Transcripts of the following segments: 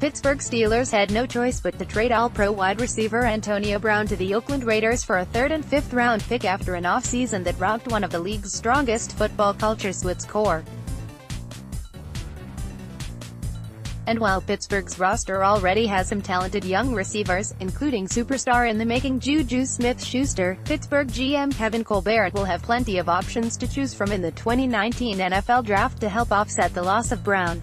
Pittsburgh Steelers had no choice but to trade All-Pro wide receiver Antonio Brown to the Oakland Raiders for a 3rd and 5th round pick after an offseason that rocked one of the league's strongest football cultures to its core. And while Pittsburgh's roster already has some talented young receivers, including superstar-in-the-making JuJu Smith-Schuster, Pittsburgh GM Kevin Colbert will have plenty of options to choose from in the 2019 NFL Draft to help offset the loss of Brown.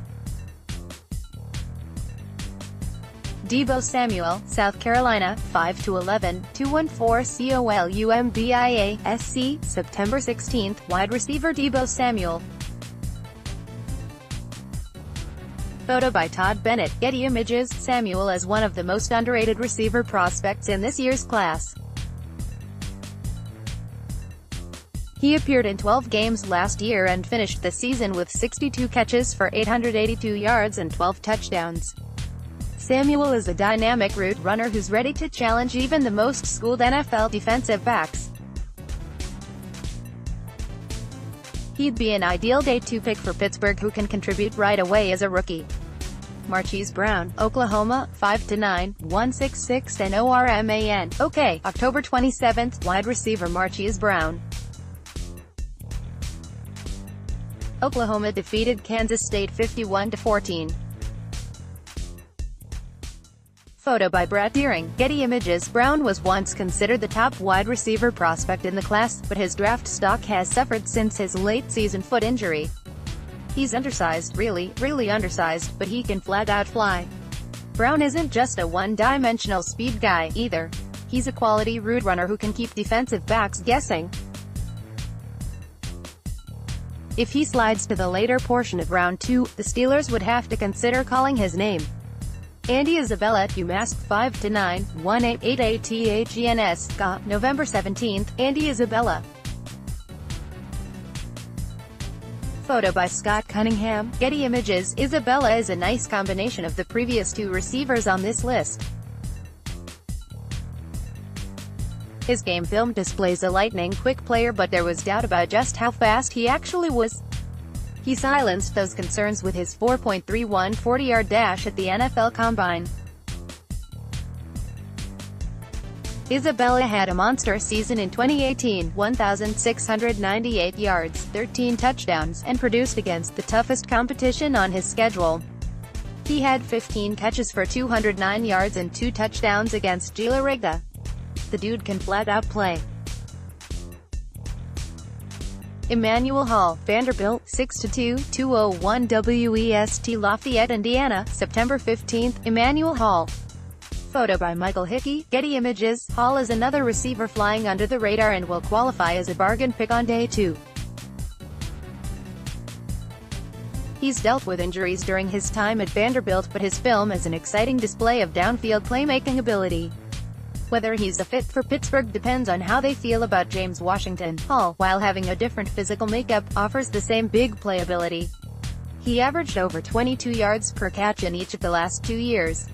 Deebo Samuel, South Carolina, 5'11", 214 COLUMBIA, SC, September 16, wide receiver Deebo Samuel. Photo by Todd Bennett, Getty Images. Samuel is one of the most underrated receiver prospects in this year's class. He appeared in 12 games last year and finished the season with 62 catches for 882 yards and 12 touchdowns. Samuel is a dynamic route runner who's ready to challenge even the most schooled NFL defensive backs. He'd be an ideal day 2 pick for Pittsburgh, who can contribute right away as a rookie. Marquise Brown, Oklahoma, 5'9", 166 and ORMAN. OK, October 27, wide receiver Marquise Brown. Oklahoma defeated Kansas State 51-14. Photo by Brett Deering, Getty Images. Brown was once considered the top wide receiver prospect in the class, but his draft stock has suffered since his late-season foot injury. He's undersized, really undersized, but he can flat-out fly. Brown isn't just a one-dimensional speed guy, either. He's a quality route runner who can keep defensive backs guessing. If he slides to the later portion of round 2, the Steelers would have to consider calling his name. Andy Isabella, UMass, 5'9", 188 ATHGNS, November 17, Andy Isabella. Photo by Scott Cunningham, Getty Images. Isabella is a nice combination of the previous 2 receivers on this list. His game film displays a lightning-quick player, but there was doubt about just how fast he actually was. He silenced those concerns with his 4.31 40-yard dash at the NFL Combine. Isabella had a monster season in 2018, 1,698 yards, 13 touchdowns, and produced against the toughest competition on his schedule. He had 15 catches for 209 yards and 2 touchdowns against Gila Riga. The dude can flat-out play. Emmanuel Hall, Vanderbilt, 6'2", 201 WEST, Lafayette, Indiana, September 15. Emmanuel Hall. Photo by Michael Hickey, Getty Images. Hall is another receiver flying under the radar and will qualify as a bargain pick on day 2. He's dealt with injuries during his time at Vanderbilt, but his film is an exciting display of downfield playmaking ability. Whether he's a fit for Pittsburgh depends on how they feel about James Washington. Hall, while having a different physical makeup, offers the same big playability. He averaged over 22 yards per catch in each of the last 2 years.